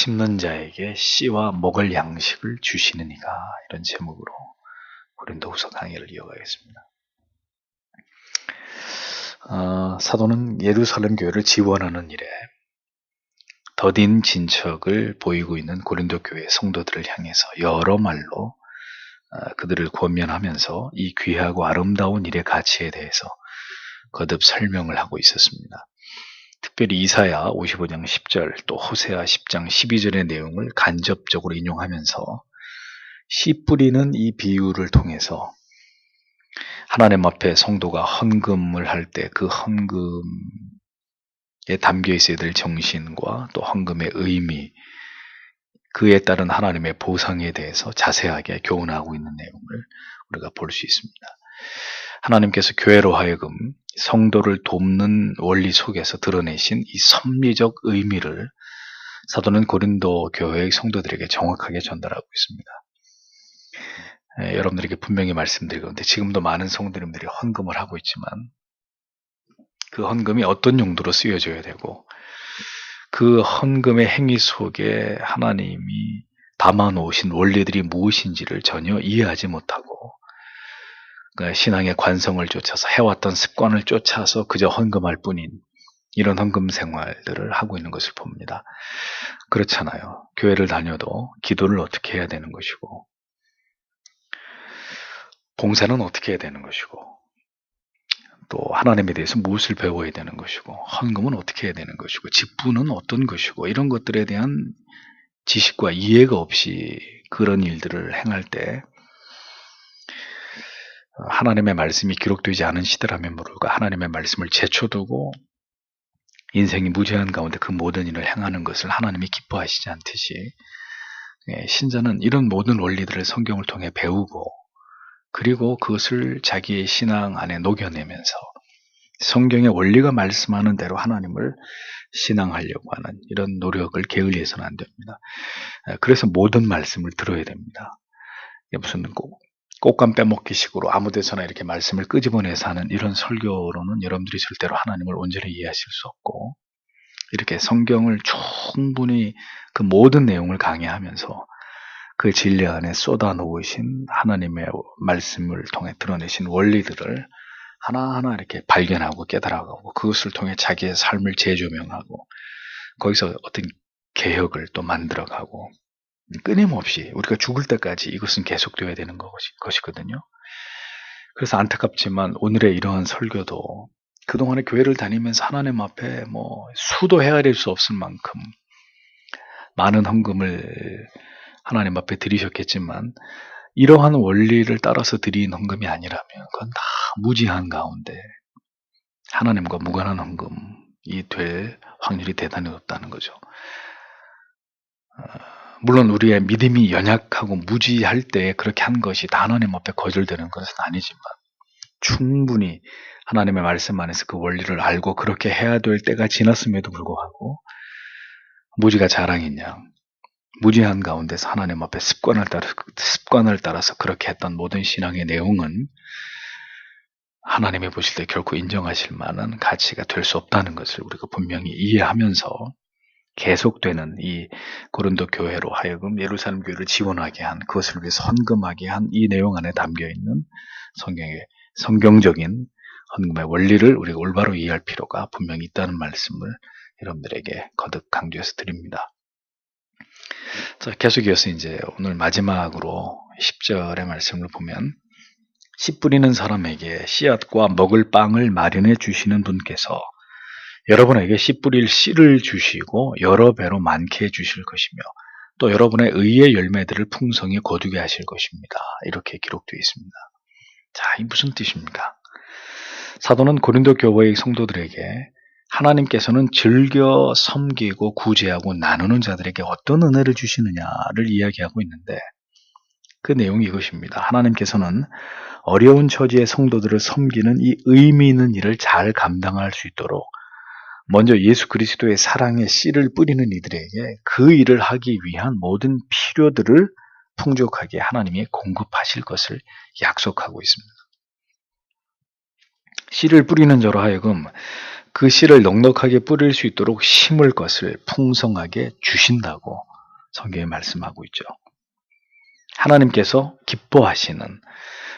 심는 자에게 씨와 먹을 양식을 주시는 이가, 이런 제목으로 고린도후서 강의를 이어가겠습니다. 사도는 예루살렘 교회를 지원하는 일에 더딘 진척을 보이고 있는 고린도 교회 성도들을 향해서 여러 말로 그들을 권면하면서 이 귀하고 아름다운 일의 가치에 대해서 거듭 설명을 하고 있었습니다. 특별히 이사야 55장 10절, 또 호세아 10장 12절의 내용을 간접적으로 인용하면서 씨 뿌리는 이 비유를 통해서 하나님 앞에 성도가 헌금을 할 때 그 헌금에 담겨 있어야 될 정신과 또 헌금의 의미, 그에 따른 하나님의 보상에 대해서 자세하게 교훈하고 있는 내용을 우리가 볼 수 있습니다. 하나님께서 교회로 하여금 성도를 돕는 원리 속에서 드러내신 이 섭리적 의미를 사도는 고린도 교회의 성도들에게 정확하게 전달하고 있습니다. 여러분들에게 분명히 말씀드리건데, 지금도 많은 성도님들이 헌금을 하고 있지만 그 헌금이 어떤 용도로 쓰여져야 되고, 그 헌금의 행위 속에 하나님이 담아놓으신 원리들이 무엇인지를 전혀 이해하지 못하고, 그러니까 신앙의 관성을 쫓아서 해왔던 습관을 쫓아서 그저 헌금할 뿐인 이런 헌금 생활들을 하고 있는 것을 봅니다. 그렇잖아요. 교회를 다녀도 기도를 어떻게 해야 되는 것이고, 봉사는 어떻게 해야 되는 것이고, 또 하나님에 대해서 무엇을 배워야 되는 것이고, 헌금은 어떻게 해야 되는 것이고, 직분은 어떤 것이고, 이런 것들에 대한 지식과 이해가 없이 그런 일들을 행할 때 하나님의 말씀이 기록되지 않은 시대라면 모르고 하나님의 말씀을 제쳐두고 인생이 무제한 가운데 그 모든 일을 행하는 것을 하나님이 기뻐하시지 않듯이, 신자는 이런 모든 원리들을 성경을 통해 배우고, 그리고 그것을 자기의 신앙 안에 녹여내면서 성경의 원리가 말씀하는 대로 하나님을 신앙하려고 하는 이런 노력을 게을리해서는 안 됩니다. 그래서 모든 말씀을 들어야 됩니다. 무슨 꽃감 빼먹기 식으로 아무 데서나 이렇게 말씀을 끄집어내서 하는 이런 설교로는 여러분들이 절대로 하나님을 온전히 이해하실 수 없고, 이렇게 성경을 충분히 그 모든 내용을 강의하면서 그 진리 안에 쏟아 놓으신 하나님의 말씀을 통해 드러내신 원리들을 하나하나 이렇게 발견하고 깨달아가고, 그것을 통해 자기의 삶을 재조명하고, 거기서 어떤 개혁을 또 만들어가고, 끊임없이 우리가 죽을 때까지 이것은 계속되어야 되는 것이거든요. 그래서 안타깝지만 오늘의 이러한 설교도 그동안에 교회를 다니면서 하나님 앞에 수도 헤아릴 수 없을 만큼 많은 헌금을 하나님 앞에 드리셨겠지만, 이러한 원리를 따라서 드린 헌금이 아니라면 그건 다 무지한 가운데 하나님과 무관한 헌금이 될 확률이 대단히 높다는 거죠. 물론 우리의 믿음이 연약하고 무지할 때 그렇게 한 것이 다 하나님 앞에 거절되는 것은 아니지만, 충분히 하나님의 말씀 안에서 그 원리를 알고 그렇게 해야 될 때가 지났음에도 불구하고 무지가 자랑이냐, 무지한 가운데서 하나님 앞에 습관을 따라서 그렇게 했던 모든 신앙의 내용은 하나님이 보실 때 결코 인정하실 만한 가치가 될 수 없다는 것을 우리가 분명히 이해하면서, 계속되는 이 고린도 교회로 하여금 예루살렘 교회를 지원하게 한, 그것을 위해서 헌금하게 한 이 내용 안에 담겨있는 성경적인 헌금의 원리를 우리가 올바로 이해할 필요가 분명히 있다는 말씀을 여러분들에게 거듭 강조해서 드립니다. 자, 계속 이어서 이제 오늘 마지막으로 10절의 말씀을 보면, 씨 뿌리는 사람에게 씨앗과 먹을 빵을 마련해 주시는 분께서 여러분에게 씨 뿌릴 씨를 주시고 여러 배로 많게 해주실 것이며, 또 여러분의 의의 열매들을 풍성히 거두게 하실 것입니다. 이렇게 기록되어 있습니다. 자, 이 무슨 뜻입니까? 사도는 고린도 교회의 성도들에게 하나님께서는 즐겨 섬기고 구제하고 나누는 자들에게 어떤 은혜를 주시느냐를 이야기하고 있는데, 그 내용이 이것입니다. 하나님께서는 어려운 처지의 성도들을 섬기는 이 의미 있는 일을 잘 감당할 수 있도록 먼저 예수 그리스도의 사랑의 씨를 뿌리는 이들에게 그 일을 하기 위한 모든 필요들을 풍족하게 하나님이 공급하실 것을 약속하고 있습니다. 씨를 뿌리는 자로 하여금 그 씨를 넉넉하게 뿌릴 수 있도록 심을 것을 풍성하게 주신다고 성경에 말씀하고 있죠. 하나님께서 기뻐하시는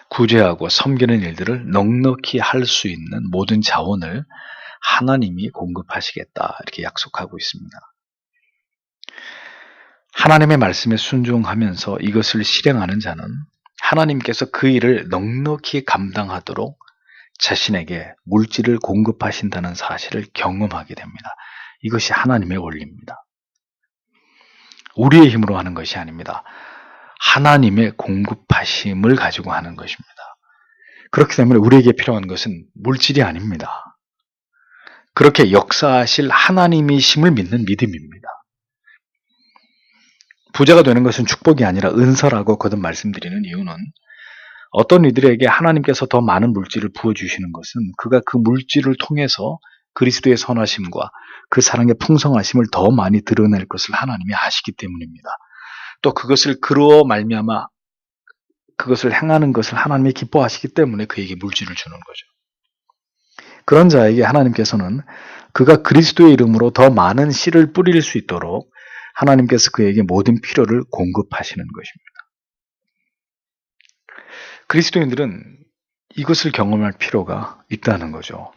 구제하고 섬기는 일들을 넉넉히 할 수 있는 모든 자원을 하나님이 공급하시겠다 이렇게 약속하고 있습니다. 하나님의 말씀에 순종하면서 이것을 실행하는 자는 하나님께서 그 일을 넉넉히 감당하도록 자신에게 물질을 공급하신다는 사실을 경험하게 됩니다. 이것이 하나님의 원리입니다. 우리의 힘으로 하는 것이 아닙니다. 하나님의 공급하심을 가지고 하는 것입니다. 그렇기 때문에 우리에게 필요한 것은 물질이 아닙니다. 그렇게 역사하실 하나님이심을 믿는 믿음입니다. 부자가 되는 것은 축복이 아니라 은사라고 거듭 말씀드리는 이유는 어떤 이들에게 하나님께서 더 많은 물질을 부어주시는 것은 그가 그 물질을 통해서 그리스도의 선하심과 그 사랑의 풍성하심을 더 많이 드러낼 것을 하나님이 아시기 때문입니다. 또 그것을 그루어 말미암아 그것을 행하는 것을 하나님이 기뻐하시기 때문에 그에게 물질을 주는 거죠. 그런 자에게 하나님께서는 그가 그리스도의 이름으로 더 많은 씨를 뿌릴 수 있도록 하나님께서 그에게 모든 필요를 공급하시는 것입니다. 그리스도인들은 이것을 경험할 필요가 있다는 거죠.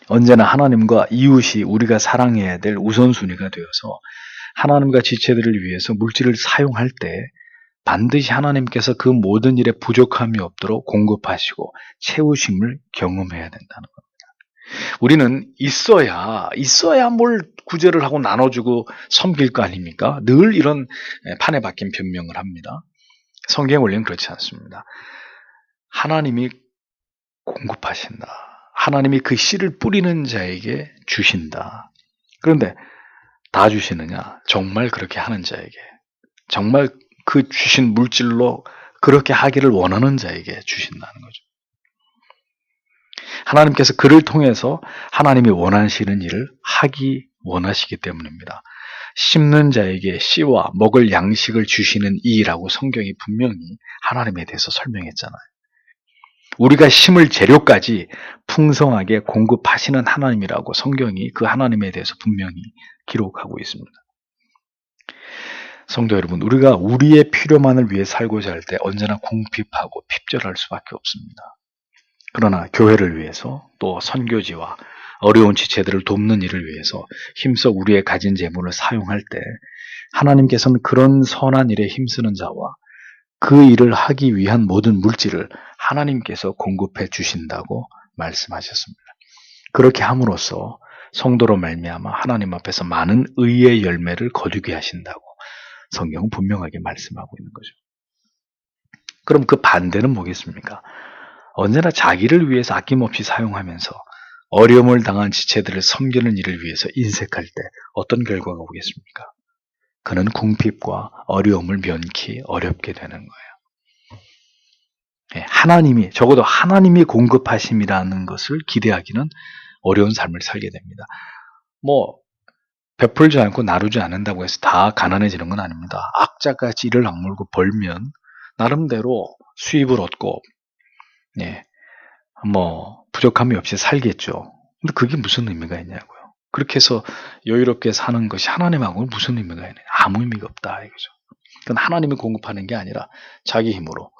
언제나 하나님과 이웃이 우리가 사랑해야 될 우선순위가 되어서 하나님과 지체들을 위해서 물질을 사용할 때 반드시 하나님께서 그 모든 일에 부족함이 없도록 공급하시고 채우심을 경험해야 된다는 겁니다. 우리는 있어야 뭘 구제를 하고 나눠주고 섬길 거 아닙니까? 늘 이런 판에 박힌 변명을 합니다. 성경의 원리는 그렇지 않습니다. 하나님이 공급하신다. 하나님이 그 씨를 뿌리는 자에게 주신다. 그런데 다 주시느냐? 정말 그렇게 하는 자에게, 정말 그 주신 물질로 그렇게 하기를 원하는 자에게 주신다는 거죠. 하나님께서 그를 통해서 하나님이 원하시는 일을 하기 원하시기 때문입니다. 심는 자에게 씨와 먹을 양식을 주시는 이라고 성경이 분명히 하나님에 대해서 설명했잖아요. 우리가 심을 재료까지 풍성하게 공급하시는 하나님이라고 성경이 그 하나님에 대해서 분명히 기록하고 있습니다. 성도 여러분, 우리가 우리의 필요만을 위해 살고자 할 때 언제나 궁핍하고 핍절할 수밖에 없습니다. 그러나 교회를 위해서 또 선교지와 어려운 지체들을 돕는 일을 위해서 힘써 우리의 가진 재물을 사용할 때 하나님께서는 그런 선한 일에 힘쓰는 자와 그 일을 하기 위한 모든 물질을 하나님께서 공급해 주신다고 말씀하셨습니다. 그렇게 함으로써 성도로 말미암아 하나님 앞에서 많은 의의 열매를 거두게 하신다고 성경은 분명하게 말씀하고 있는 거죠. 그럼 그 반대는 뭐겠습니까? 언제나 자기를 위해서 아낌없이 사용하면서 어려움을 당한 지체들을 섬기는 일을 위해서 인색할 때 어떤 결과가 오겠습니까? 그는 궁핍과 어려움을 면키 어렵게 되는 거예요. 하나님이, 적어도 하나님이 공급하심이라는 것을 기대하기는 어려운 삶을 살게 됩니다. 베풀지 않고 나누지 않는다고 해서 다 가난해지는 건 아닙니다. 악자같이 이를 악물고 벌면 나름대로 수입을 얻고 부족함이 없이 살겠죠. 근데 그게 무슨 의미가 있냐고요. 그렇게 해서 여유롭게 사는 것이 하나님하고는 무슨 의미가 있느냐. 아무 의미가 없다 이거죠. 그건 하나님이 공급하는 게 아니라 자기 힘으로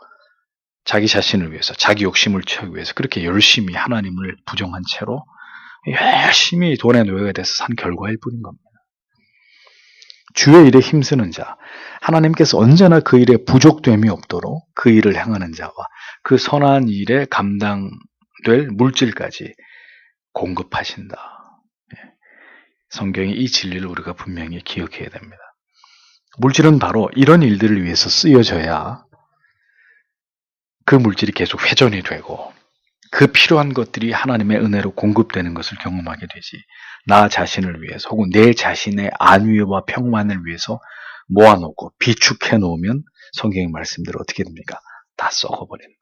자기 자신을 위해서 자기 욕심을 채우기 위해서 그렇게 열심히 하나님을 부정한 채로 열심히 돈의 노예가 돼서 산 결과일 뿐인 겁니다. 주의 일에 힘쓰는 자, 하나님께서 언제나 그 일에 부족됨이 없도록 그 일을 행하는 자와 그 선한 일에 감당될 물질까지 공급하신다. 성경이 이 진리를 우리가 분명히 기억해야 됩니다. 물질은 바로 이런 일들을 위해서 쓰여져야 그 물질이 계속 회전이 되고 그 필요한 것들이 하나님의 은혜로 공급되는 것을 경험하게 되지, 나 자신을 위해서 혹은 내 자신의 안위와 평만을 위해서 모아놓고 비축해 놓으면 성경의 말씀대로 어떻게 됩니까? 다 썩어버리는 거예요.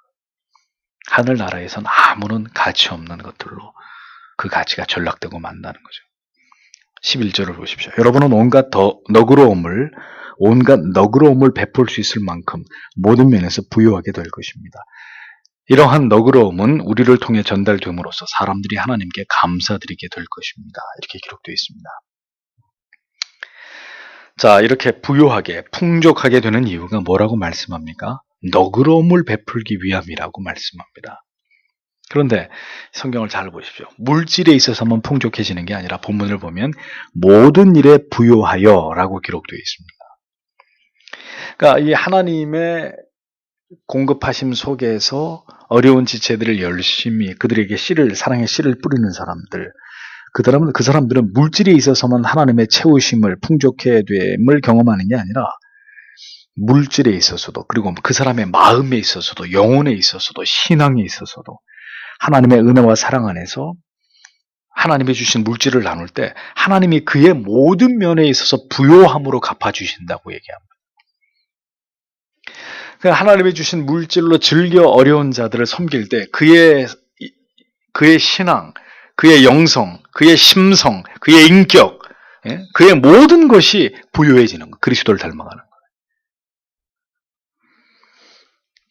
하늘나라에선 아무런 가치 없는 것들로 그 가치가 전락되고 만다는 거죠. 11절을 보십시오. 여러분은 온갖 너그러움을 베풀 수 있을 만큼 모든 면에서 부유하게 될 것입니다. 이러한 너그러움은 우리를 통해 전달됨으로써 사람들이 하나님께 감사드리게 될 것입니다. 이렇게 기록되어 있습니다. 자, 이렇게 부유하게, 풍족하게 되는 이유가 뭐라고 말씀합니까? 너그러움을 베풀기 위함이라고 말씀합니다. 그런데 성경을 잘 보십시오. 물질에 있어서만 풍족해지는 게 아니라 본문을 보면 모든 일에 부요하여 라고 기록되어 있습니다. 그러니까 이 하나님의 공급하심 속에서 어려운 지체들을 열심히 그들에게 사랑의 씨를 뿌리는 사람들, 그 사람들은 물질에 있어서만 하나님의 채우심을 풍족해 됨을 경험하는 게 아니라 물질에 있어서도, 그리고 그 사람의 마음에 있어서도, 영혼에 있어서도, 신앙에 있어서도 하나님의 은혜와 사랑 안에서 하나님이 주신 물질을 나눌 때 하나님이 그의 모든 면에 있어서 부요함으로 갚아주신다고 얘기합니다. 하나님이 주신 물질로 즐겨 어려운 자들을 섬길 때 그의 신앙, 그의 영성, 그의 심성, 그의 인격, 그의 모든 것이 부요해지는 것, 그리스도를 닮아가는 거예요.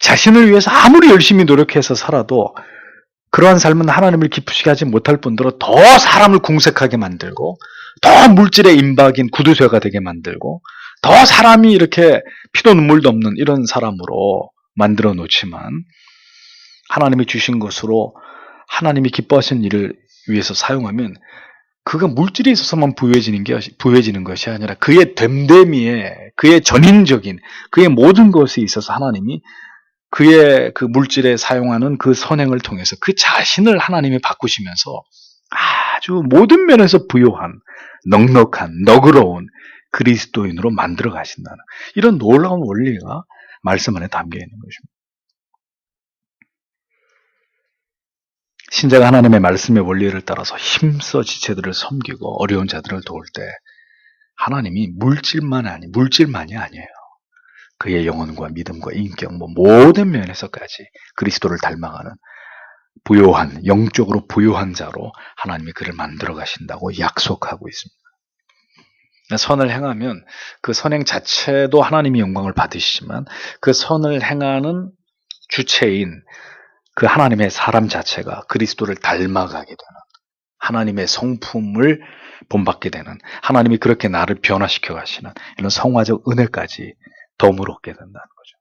자신을 위해서 아무리 열심히 노력해서 살아도 그러한 삶은 하나님을 기쁘시게 하지 못할 뿐더러 더 사람을 궁색하게 만들고, 더 물질에 임박인 구두쇠가 되게 만들고, 더 사람이 이렇게 피도 눈물도 없는 이런 사람으로 만들어 놓지만, 하나님이 주신 것으로 하나님이 기뻐하시는 일을 위해서 사용하면 그가 물질에 있어서만 부유해지는 것이 아니라 그의 됨됨이에, 그의 전인적인, 그의 모든 것에 있어서 하나님이 그의 그 물질에 사용하는 그 선행을 통해서 그 자신을 하나님이 바꾸시면서 아주 모든 면에서 부요한, 넉넉한, 너그러운 그리스도인으로 만들어 가신다는 이런 놀라운 원리가 말씀 안에 담겨 있는 것입니다. 신자가 하나님의 말씀의 원리를 따라서 힘써 지체들을 섬기고 어려운 자들을 도울 때 하나님이 물질만이 아니에요. 그의 영혼과 믿음과 인격, 모든 면에서까지 그리스도를 닮아가는 부요한, 영적으로 부요한 자로 하나님이 그를 만들어 가신다고 약속하고 있습니다. 선을 행하면 그 선행 자체도 하나님이 영광을 받으시지만 그 선을 행하는 주체인 그 하나님의 사람 자체가 그리스도를 닮아가게 되는, 하나님의 성품을 본받게 되는, 하나님이 그렇게 나를 변화시켜 가시는 이런 성화적 은혜까지 덤으로 얻게 된다는 거죠.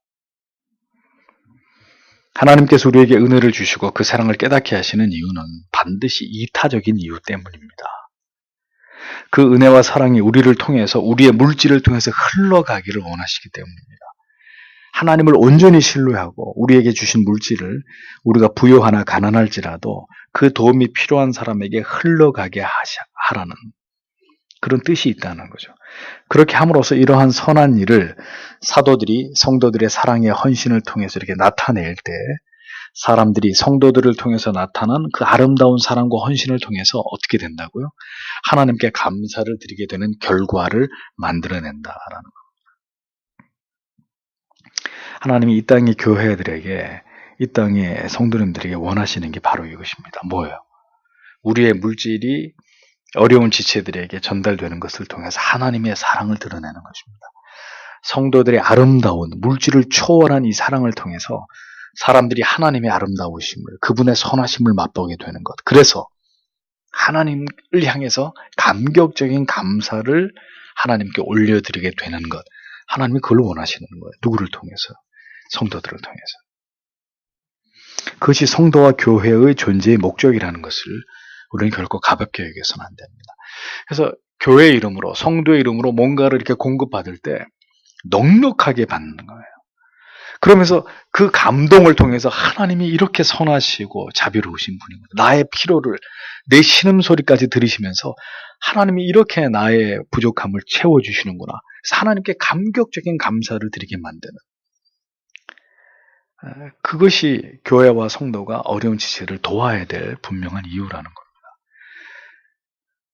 하나님께서 우리에게 은혜를 주시고 그 사랑을 깨닫게 하시는 이유는 반드시 이타적인 이유 때문입니다. 그 은혜와 사랑이 우리를 통해서, 우리의 물질을 통해서 흘러가기를 원하시기 때문입니다. 하나님을 온전히 신뢰하고 우리에게 주신 물질을 우리가 부요하나 가난할지라도 그 도움이 필요한 사람에게 흘러가게 하라는 그런 뜻이 있다는 거죠. 그렇게 함으로써 이러한 선한 일을 사도들이 성도들의 사랑의 헌신을 통해서 이렇게 나타낼 때 사람들이 성도들을 통해서 나타난 그 아름다운 사랑과 헌신을 통해서 어떻게 된다고요? 하나님께 감사를 드리게 되는 결과를 만들어낸다라는 겁니다. 하나님이 이 땅의 교회들에게, 이 땅의 성도님들에게 원하시는 게 바로 이것입니다. 뭐예요? 우리의 물질이 어려운 지체들에게 전달되는 것을 통해서 하나님의 사랑을 드러내는 것입니다. 성도들의 아름다운 물질을 초월한 이 사랑을 통해서 사람들이 하나님의 아름다우심을, 그분의 선하심을 맛보게 되는 것. 그래서 하나님을 향해서 감격적인 감사를 하나님께 올려드리게 되는 것. 하나님이 그걸 원하시는 거예요. 누구를 통해서? 성도들을 통해서. 그것이 성도와 교회의 존재의 목적이라는 것을 우리는 결코 가볍게 여겨서는 안 됩니다. 그래서 교회의 이름으로, 성도의 이름으로 뭔가를 이렇게 공급받을 때 넉넉하게 받는 거예요. 그러면서 그 감동을 통해서 하나님이 이렇게 선하시고 자비로우신 분이구나, 나의 필요를, 내 신음소리까지 들으시면서 하나님이 이렇게 나의 부족함을 채워주시는구나, 그래서 하나님께 감격적인 감사를 드리게 만드는, 그것이 교회와 성도가 어려운 지체를 도와야 될 분명한 이유라는 겁니다.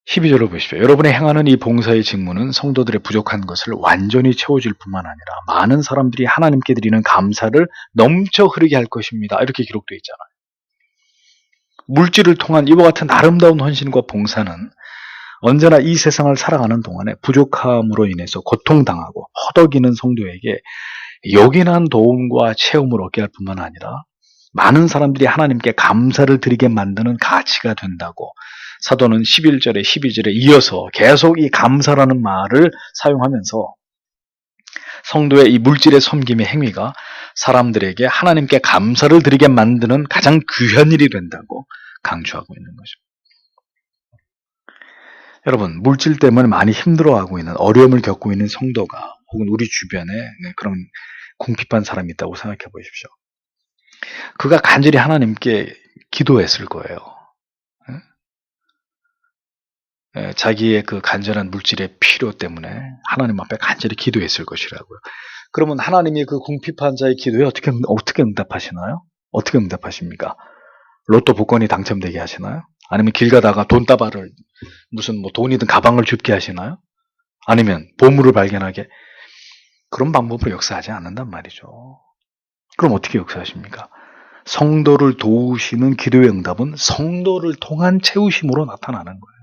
12절을 보십시오. 여러분이 행하는 이 봉사의 직무는 성도들의 부족한 것을 완전히 채워줄 뿐만 아니라 많은 사람들이 하나님께 드리는 감사를 넘쳐 흐르게 할 것입니다. 이렇게 기록되어 있잖아요. 물질을 통한 이와 같은 아름다운 헌신과 봉사는 언제나 이 세상을 살아가는 동안에 부족함으로 인해서 고통당하고 허덕이는 성도에게 요긴한 도움과 체험을 얻게 할 뿐만 아니라 많은 사람들이 하나님께 감사를 드리게 만드는 가치가 된다고 사도는 11절에 12절에 이어서 계속 이 감사라는 말을 사용하면서 성도의 이 물질의 섬김의 행위가 사람들에게 하나님께 감사를 드리게 만드는 가장 귀한 일이 된다고 강조하고 있는 거죠. 여러분, 물질 때문에 많이 힘들어하고 있는, 어려움을 겪고 있는 성도가 혹은 우리 주변에 그런 궁핍한 사람이 있다고 생각해 보십시오. 그가 간절히 하나님께 기도했을 거예요. 자기의 그 간절한 물질의 필요 때문에 하나님 앞에 간절히 기도했을 것이라고요. 그러면 하나님이 그 궁핍한 자의 기도에 어떻게 응답하시나요? 어떻게 응답하십니까? 로또 복권이 당첨되게 하시나요? 아니면 길 가다가 돈다발을 무슨 돈이든 가방을 줍게 하시나요? 아니면 보물을 발견하게? 그런 방법으로 역사하지 않는단 말이죠. 그럼 어떻게 역사하십니까? 성도를 도우시는 기도의 응답은 성도를 통한 채우심으로 나타나는 거예요.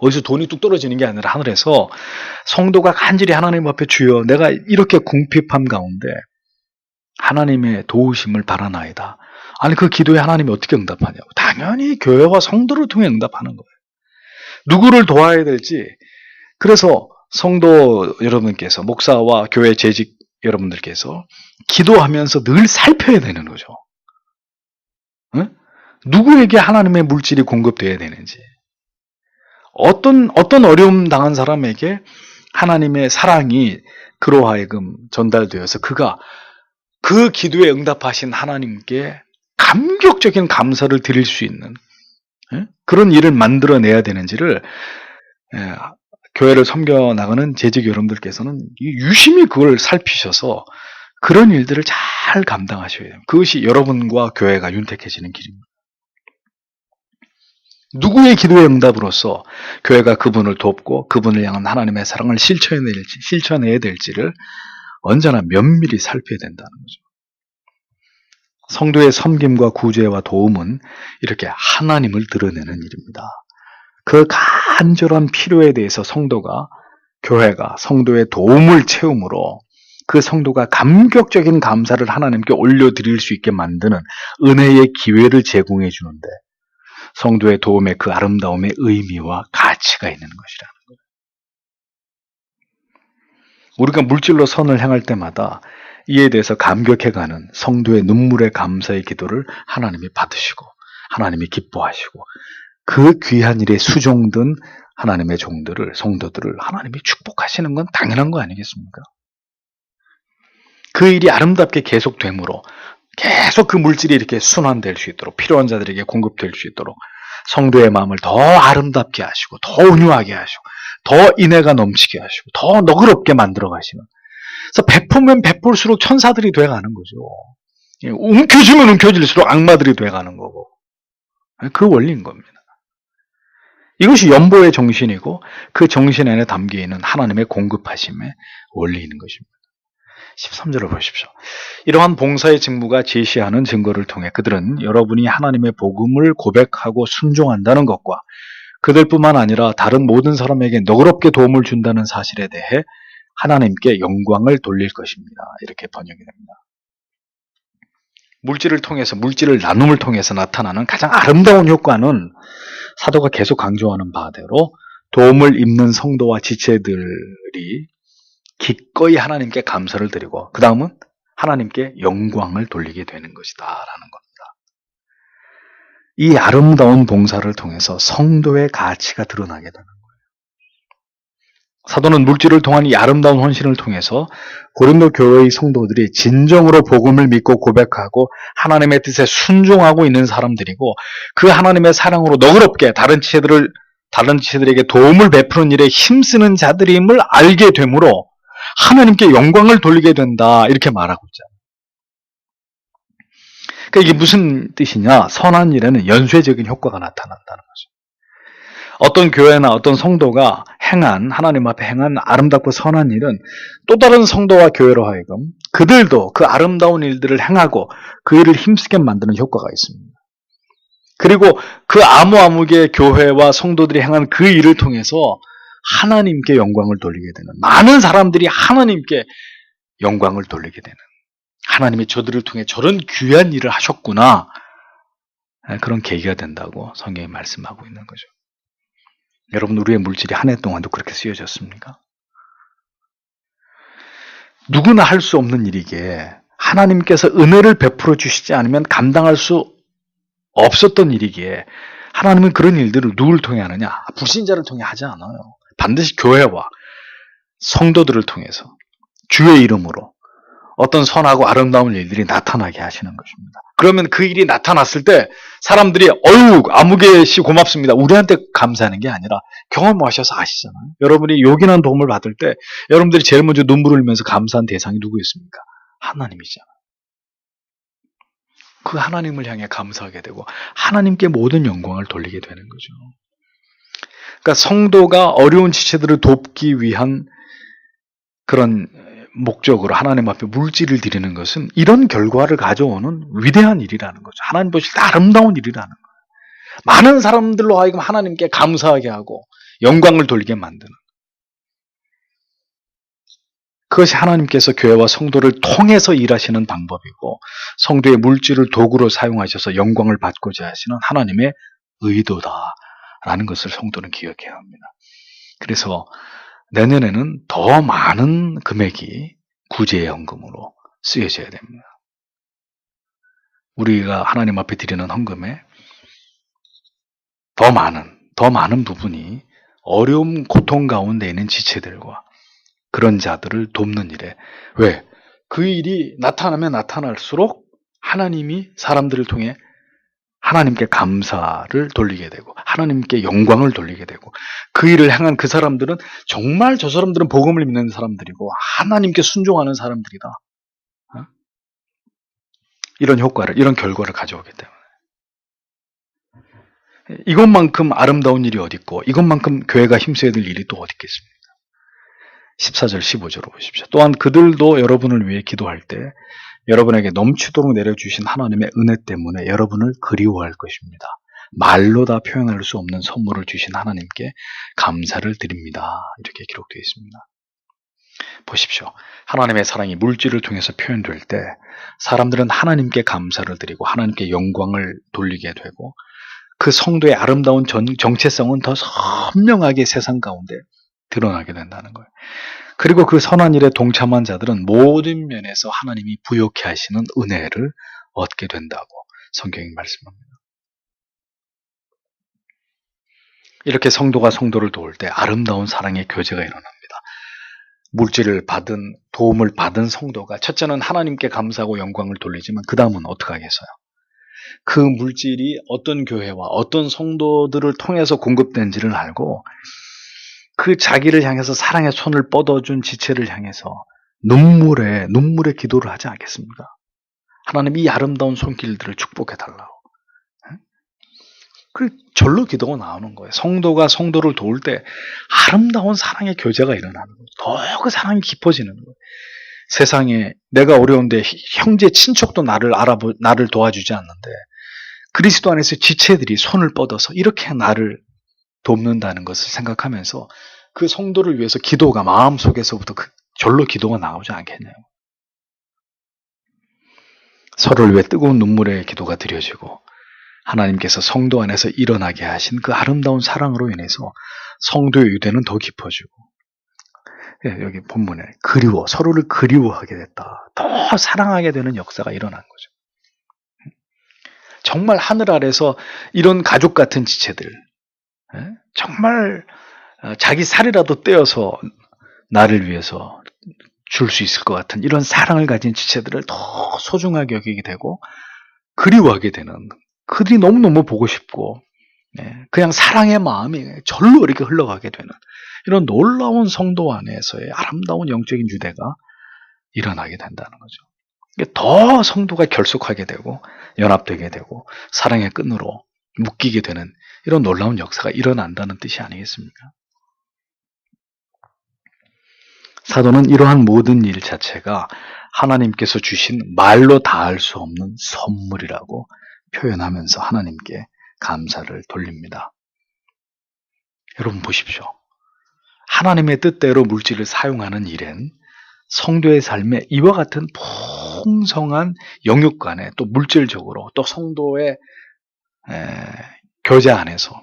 어디서 돈이 뚝 떨어지는 게 아니라 하늘에서 성도가 간절히 하나님 앞에 주여 내가 이렇게 궁핍함 가운데 하나님의 도우심을 바라나이다. 아니 그 기도에 하나님이 어떻게 응답하냐고. 당연히 교회와 성도를 통해 응답하는 거예요. 누구를 도와야 될지. 그래서 성도 여러분께서 목사와 교회 재직 여러분들께서 기도하면서 늘 살펴야 되는 거죠. 응? 누구에게 하나님의 물질이 공급되어야 되는지. 어떤 어려움 당한 사람에게 하나님의 사랑이 그로 하여금 전달되어서 그가 그 기도에 응답하신 하나님께 감격적인 감사를 드릴 수 있는 그런 일을 만들어내야 되는지를 교회를 섬겨나가는 재직 여러분들께서는 유심히 그걸 살피셔서 그런 일들을 잘 감당하셔야 돼요. 그것이 여러분과 교회가 윤택해지는 길입니다. 누구의 기도의 응답으로서 교회가 그분을 돕고 그분을 향한 하나님의 사랑을 실천해야 될지를 언제나 면밀히 살펴야 된다는 거죠. 성도의 섬김과 구제와 도움은 이렇게 하나님을 드러내는 일입니다. 그 간절한 필요에 대해서 교회가 성도의 도움을 채움으로 그 성도가 감격적인 감사를 하나님께 올려드릴 수 있게 만드는 은혜의 기회를 제공해 주는데 성도의 도움의 그 아름다움의 의미와 가치가 있는 것이라는 거예요. 우리가 물질로 선을 행할 때마다 이에 대해서 감격해가는 성도의 눈물의 감사의 기도를 하나님이 받으시고 하나님이 기뻐하시고 그 귀한 일에 수종든 하나님의 성도들을 하나님이 축복하시는 건 당연한 거 아니겠습니까? 그 일이 아름답게 계속됨으로 계속 그 물질이 이렇게 순환될 수 있도록 필요한 자들에게 공급될 수 있도록 성도의 마음을 더 아름답게 하시고 더 온유하게 하시고 더 인애가 넘치게 하시고 더 너그럽게 만들어 가시는 그래서 베풀면 베풀수록 천사들이 돼가는 거죠. 움켜쥐면 움켜질수록 악마들이 돼가는 거고 그 원리인 겁니다. 이것이 연보의 정신이고 그 정신 안에 담겨있는 하나님의 공급하심의 원리인 것입니다. 13절을 보십시오. 이러한 봉사의 직무가 제시하는 증거를 통해 그들은 여러분이 하나님의 복음을 고백하고 순종한다는 것과 그들뿐만 아니라 다른 모든 사람에게 너그럽게 도움을 준다는 사실에 대해 하나님께 영광을 돌릴 것입니다. 이렇게 번역이 됩니다. 물질을 나눔을 통해서 나타나는 가장 아름다운 효과는 사도가 계속 강조하는 바대로 도움을 입는 성도와 지체들이 기꺼이 하나님께 감사를 드리고 그 다음은 하나님께 영광을 돌리게 되는 것이다 라는 겁니다. 이 아름다운 봉사를 통해서 성도의 가치가 드러나게 되는 거예요. 사도는 물질을 통한 이 아름다운 헌신을 통해서 고린도 교회의 성도들이 진정으로 복음을 믿고 고백하고 하나님의 뜻에 순종하고 있는 사람들이고 그 하나님의 사랑으로 너그럽게 다른 지체들에게 도움을 베푸는 일에 힘쓰는 자들임을 알게 되므로 하나님께 영광을 돌리게 된다 이렇게 말하고 있잖아요. 그러니까 이게 무슨 뜻이냐? 선한 일에는 연쇄적인 효과가 나타난다는 거죠. 어떤 교회나 어떤 성도가 하나님 앞에 행한 아름답고 선한 일은 또 다른 성도와 교회로 하여금 그들도 그 아름다운 일들을 행하고 그 일을 힘쓰게 만드는 효과가 있습니다. 그리고 그 아무개 교회와 성도들이 행한 그 일을 통해서 하나님께 영광을 돌리게 되는 많은 사람들이 하나님께 영광을 돌리게 되는 하나님이 저들을 통해 저런 귀한 일을 하셨구나 그런 계기가 된다고 성경이 말씀하고 있는 거죠. 여러분, 우리의 물질이 한 해 동안도 그렇게 쓰여졌습니까? 누구나 할 수 없는 일이기에 하나님께서 은혜를 베풀어 주시지 않으면 감당할 수 없었던 일이기에 하나님은 그런 일들을 누구를 통해 하느냐? 불신자를 통해 하지 않아요. 반드시 교회와 성도들을 통해서 주의 이름으로 어떤 선하고 아름다운 일들이 나타나게 하시는 것입니다. 그러면 그 일이 나타났을 때 사람들이 어휴 아무개 씨 고맙습니다. 우리한테 감사하는 게 아니라 경험하셔서 아시잖아요. 여러분이 요긴한 도움을 받을 때 여러분들이 제일 먼저 눈물을 흘리면서 감사한 대상이 누구였습니까? 하나님이잖아요. 그 하나님을 향해 감사하게 되고 하나님께 모든 영광을 돌리게 되는 거죠. 그러니까 성도가 어려운 지체들을 돕기 위한 그런 목적으로 하나님 앞에 물질을 드리는 것은 이런 결과를 가져오는 위대한 일이라는 거죠. 하나님 보실 때 아름다운 일이라는 거예요. 많은 사람들로 하여금 하나님께 감사하게 하고 영광을 돌리게 만드는, 그것이 하나님께서 교회와 성도를 통해서 일하시는 방법이고 성도의 물질을 도구로 사용하셔서 영광을 받고자 하시는 하나님의 의도다라는 것을 성도는 기억해야 합니다. 그래서 내년에는 더 많은 금액이 구제의 헌금으로 쓰여져야 됩니다. 우리가 하나님 앞에 드리는 헌금에 더 많은 부분이 어려움, 고통 가운데 있는 지체들과 그런 자들을 돕는 일에, 왜? 그 일이 나타나면 나타날수록 하나님이 사람들을 통해 하나님께 감사를 돌리게 되고 하나님께 영광을 돌리게 되고 그 일을 향한 그 사람들은 정말 저 사람들은 복음을 믿는 사람들이고 하나님께 순종하는 사람들이다. 이런 효과를, 이런 결과를 가져오기 때문에 이것만큼 아름다운 일이 어디 있고 이것만큼 교회가 힘써야 될 일이 또 어디 있겠습니까? 14절 15절로 보십시오. 또한 그들도 여러분을 위해 기도할 때 여러분에게 넘치도록 내려주신 하나님의 은혜 때문에 여러분을 그리워할 것입니다. 말로 다 표현할 수 없는 선물을 주신 하나님께 감사를 드립니다. 이렇게 기록되어 있습니다. 보십시오. 하나님의 사랑이 물질을 통해서 표현될 때 사람들은 하나님께 감사를 드리고 하나님께 영광을 돌리게 되고 그 성도의 아름다운 정체성은 더 선명하게 세상 가운데 드러나게 된다는 거예요. 그리고 그 선한 일에 동참한 자들은 모든 면에서 하나님이 부욕해 하시는 은혜를 얻게 된다고 성경이 말씀합니다. 이렇게 성도가 성도를 도울 때 아름다운 사랑의 교제가 일어납니다. 물질을 받은, 도움을 받은 성도가 첫째는 하나님께 감사하고 영광을 돌리지만 그 다음은 어떻게 하겠어요? 그 물질이 어떤 교회와 어떤 성도들을 통해서 공급된지를 알고 그 자기를 향해서 사랑의 손을 뻗어준 지체를 향해서 눈물의 기도를 하지 않겠습니까? 하나님 이 아름다운 손길들을 축복해달라고. 그 절로 기도가 나오는 거예요. 성도가 성도를 도울 때 아름다운 사랑의 교제가 일어나는 거예요. 더 그 사랑이 깊어지는 거예요. 세상에 내가 어려운데 형제 친척도 나를 도와주지 않는데 그리스도 안에서 지체들이 손을 뻗어서 이렇게 나를 돕는다는 것을 생각하면서 그 성도를 위해서 기도가 마음속에서부터 절로 기도가 나오지 않겠냐고. 서로를 위해 뜨거운 눈물의 기도가 드려지고 하나님께서 성도 안에서 일어나게 하신 그 아름다운 사랑으로 인해서 성도의 유대는 더 깊어지고, 여기 본문에 서로를 그리워하게 됐다. 더 사랑하게 되는 역사가 일어난 거죠. 정말 하늘 아래서 이런 가족 같은 지체들, 정말 자기 살이라도 떼어서 나를 위해서 줄 수 있을 것 같은 이런 사랑을 가진 지체들을 더 소중하게 여기게 되고 그리워하게 되는, 그들이 너무너무 보고 싶고 그냥 사랑의 마음이 절로 이렇게 흘러가게 되는 이런 놀라운 성도 안에서의 아름다운 영적인 유대가 일어나게 된다는 거죠. 더 성도가 결속하게 되고 연합되게 되고 사랑의 끈으로 묶이게 되는 이런 놀라운 역사가 일어난다는 뜻이 아니겠습니까? 사도는 이러한 모든 일 자체가 하나님께서 주신 말로 다할 수 없는 선물이라고 표현하면서 하나님께 감사를 돌립니다. 여러분 보십시오. 하나님의 뜻대로 물질을 사용하는 일엔 성도의 삶에 이와 같은 풍성한 영육간에 또 물질적으로 또 성도의 교제 안에서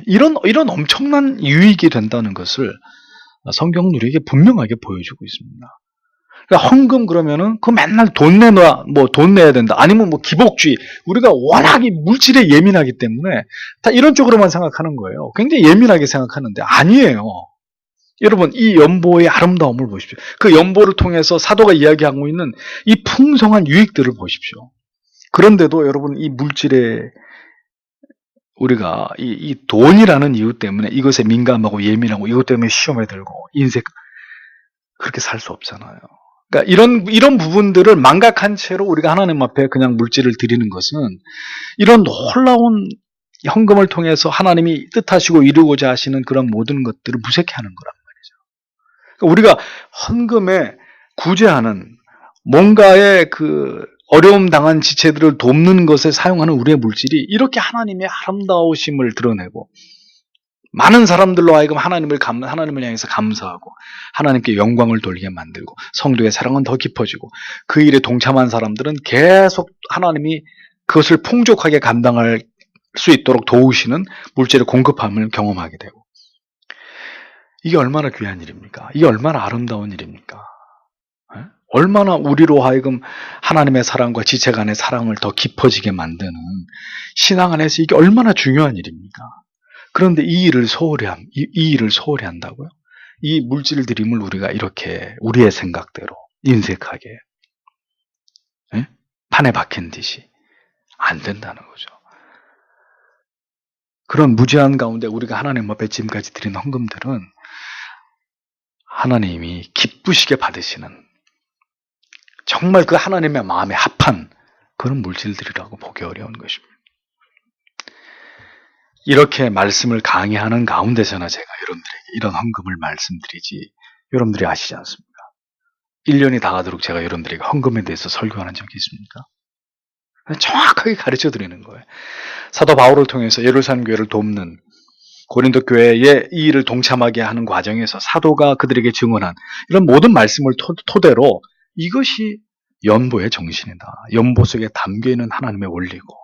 이런 엄청난 유익이 된다는 것을 성경은 우리에게 분명하게 보여주고 있습니다. 그러니까 헌금 그러면은 그 맨날 돈 내놔, 뭐 돈 내야 된다. 아니면 뭐 기복주의. 우리가 워낙 이 물질에 예민하기 때문에 다 이런 쪽으로만 생각하는 거예요. 굉장히 예민하게 생각하는데 아니에요. 여러분, 이 연보의 아름다움을 보십시오. 그 연보를 통해서 사도가 이야기하고 있는 이 풍성한 유익들을 보십시오. 그런데도 여러분, 이 물질에 우리가 이 돈이라는 이유 때문에 이것에 민감하고 예민하고 이것 때문에 시험에 들고 인생 그렇게 살 수 없잖아요. 그러니까 이런 부분들을 망각한 채로 우리가 하나님 앞에 그냥 물질을 드리는 것은 이런 놀라운 헌금을 통해서 하나님이 뜻하시고 이루고자 하시는 그런 모든 것들을 무색해하는 거란 말이죠. 그러니까 우리가 헌금에 구제하는 뭔가의 그 어려움 당한 지체들을 돕는 것에 사용하는 우리의 물질이 이렇게 하나님의 아름다우심을 드러내고 많은 사람들로 하여금 하나님을 향해서 감사하고 하나님께 영광을 돌리게 만들고 성도의 사랑은 더 깊어지고 그 일에 동참한 사람들은 계속 하나님이 그것을 풍족하게 감당할 수 있도록 도우시는 물질의 공급함을 경험하게 되고 이게 얼마나 귀한 일입니까? 이게 얼마나 아름다운 일입니까? 얼마나 우리로 하여금 하나님의 사랑과 지체 간의 사랑을 더 깊어지게 만드는 신앙 안에서 이게 얼마나 중요한 일입니까? 그런데 이 일을 소홀히 한다고요? 이 물질 드림을 우리가 이렇게 우리의 생각대로 인색하게 판에 박힌 듯이 안 된다는 거죠. 그런 무제한 가운데 우리가 하나님 앞에 지금까지 드린 헌금들은 하나님이 기쁘시게 받으시는 정말 그 하나님의 마음에 합한 그런 물질들이라고 보기 어려운 것입니다. 이렇게 말씀을 강의하는 가운데서나 제가 여러분들에게 이런 헌금을 말씀드리지 여러분들이 아시지 않습니까? 1년이 다 가도록 제가 여러분들에게 헌금에 대해서 설교하는 적이 있습니까? 정확하게 가르쳐 드리는 거예요. 사도 바울을 통해서 예루살렘 교회를 돕는 고린도 교회에 이 일을 동참하게 하는 과정에서 사도가 그들에게 증언한 이런 모든 말씀을 토대로 이것이 연보의 정신이다. 연보 속에 담겨있는 하나님의 원리고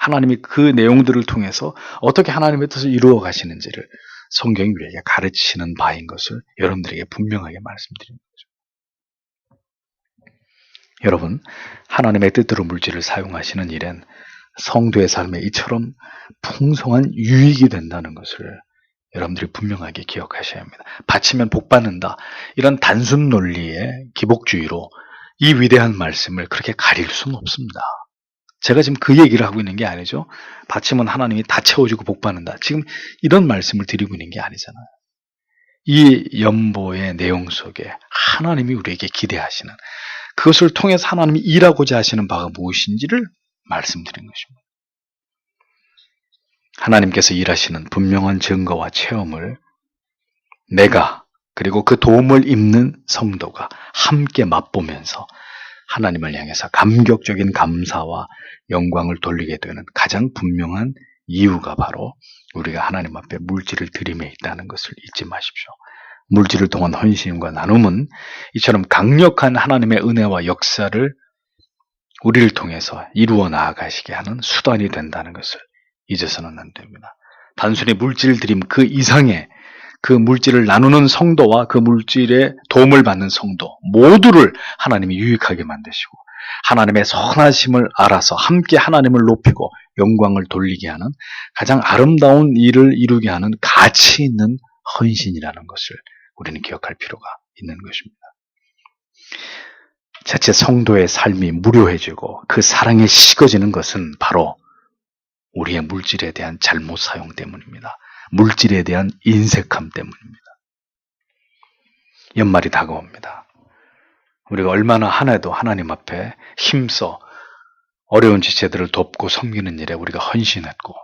하나님이 그 내용들을 통해서 어떻게 하나님의 뜻을 이루어 가시는지를 성경이 우리에게 가르치는 바인 것을 여러분들에게 분명하게 말씀드리는 거죠. 여러분, 하나님의 뜻대로 물질을 사용하시는 일엔 성도의 삶에 이처럼 풍성한 유익이 된다는 것을 여러분들이 분명하게 기억하셔야 합니다. 바치면 복 받는다. 이런 단순 논리의 기복주의로 이 위대한 말씀을 그렇게 가릴 수는 없습니다. 제가 지금 그 얘기를 하고 있는 게 아니죠. 바치면 하나님이 다 채워주고 복 받는다. 지금 이런 말씀을 드리고 있는 게 아니잖아요. 이 연보의 내용 속에 하나님이 우리에게 기대하시는 그것을 통해서 하나님이 일하고자 하시는 바가 무엇인지를 말씀드린 것입니다. 하나님께서 일하시는 분명한 증거와 체험을 내가 그리고 그 도움을 입는 성도가 함께 맛보면서 하나님을 향해서 감격적인 감사와 영광을 돌리게 되는 가장 분명한 이유가 바로 우리가 하나님 앞에 물질을 드림에 있다는 것을 잊지 마십시오. 물질을 통한 헌신과 나눔은 이처럼 강력한 하나님의 은혜와 역사를 우리를 통해서 이루어 나아가시게 하는 수단이 된다는 것을 잊어서는 안 됩니다. 단순히 물질 드림 그 이상의 그 물질을 나누는 성도와 그 물질에 도움을 받는 성도 모두를 하나님이 유익하게 만드시고 하나님의 선하심을 알아서 함께 하나님을 높이고 영광을 돌리게 하는 가장 아름다운 일을 이루게 하는 가치 있는 헌신이라는 것을 우리는 기억할 필요가 있는 것입니다. 자체 성도의 삶이 무료해지고 그 사랑에 식어지는 것은 바로 우리의 물질에 대한 잘못 사용 때문입니다. 물질에 대한 인색함 때문입니다. 연말이 다가옵니다. 우리가 얼마나 한 해도 하나님 앞에 힘써 어려운 지체들을 돕고 섬기는 일에 우리가 헌신했고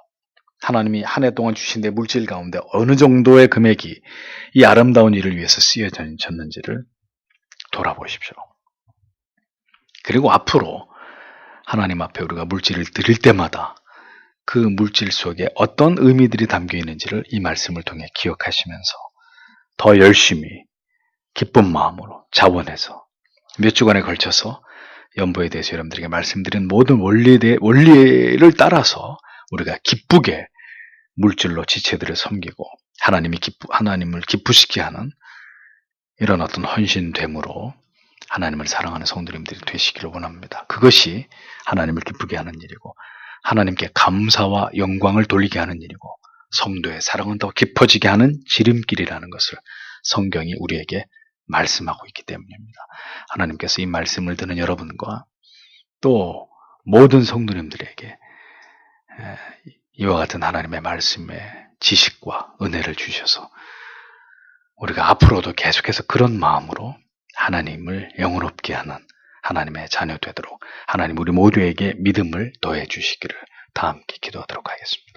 하나님이 한 해 동안 주신 내 물질 가운데 어느 정도의 금액이 이 아름다운 일을 위해서 쓰여졌는지를 돌아보십시오. 그리고 앞으로 하나님 앞에 우리가 물질을 드릴 때마다 그 물질 속에 어떤 의미들이 담겨 있는지를 이 말씀을 통해 기억하시면서 더 열심히 기쁜 마음으로 자원해서 몇 주간에 걸쳐서 연보에 대해서 여러분들에게 말씀드린 모든 원리를 따라서 우리가 기쁘게 물질로 지체들을 섬기고 하나님을 기쁘시게 하는 이런 어떤 헌신됨으로 하나님을 사랑하는 성도님들이 되시기를 원합니다. 그것이 하나님을 기쁘게 하는 일이고 하나님께 감사와 영광을 돌리게 하는 일이고 성도의 사랑은 더 깊어지게 하는 지름길이라는 것을 성경이 우리에게 말씀하고 있기 때문입니다. 하나님께서 이 말씀을 듣는 여러분과 또 모든 성도님들에게 이와 같은 하나님의 말씀의 지식과 은혜를 주셔서 우리가 앞으로도 계속해서 그런 마음으로 하나님을 영원롭게 하는 하나님의 자녀 되도록 하나님 우리 모두에게 믿음을 더해 주시기를 다 함께 기도하도록 하겠습니다.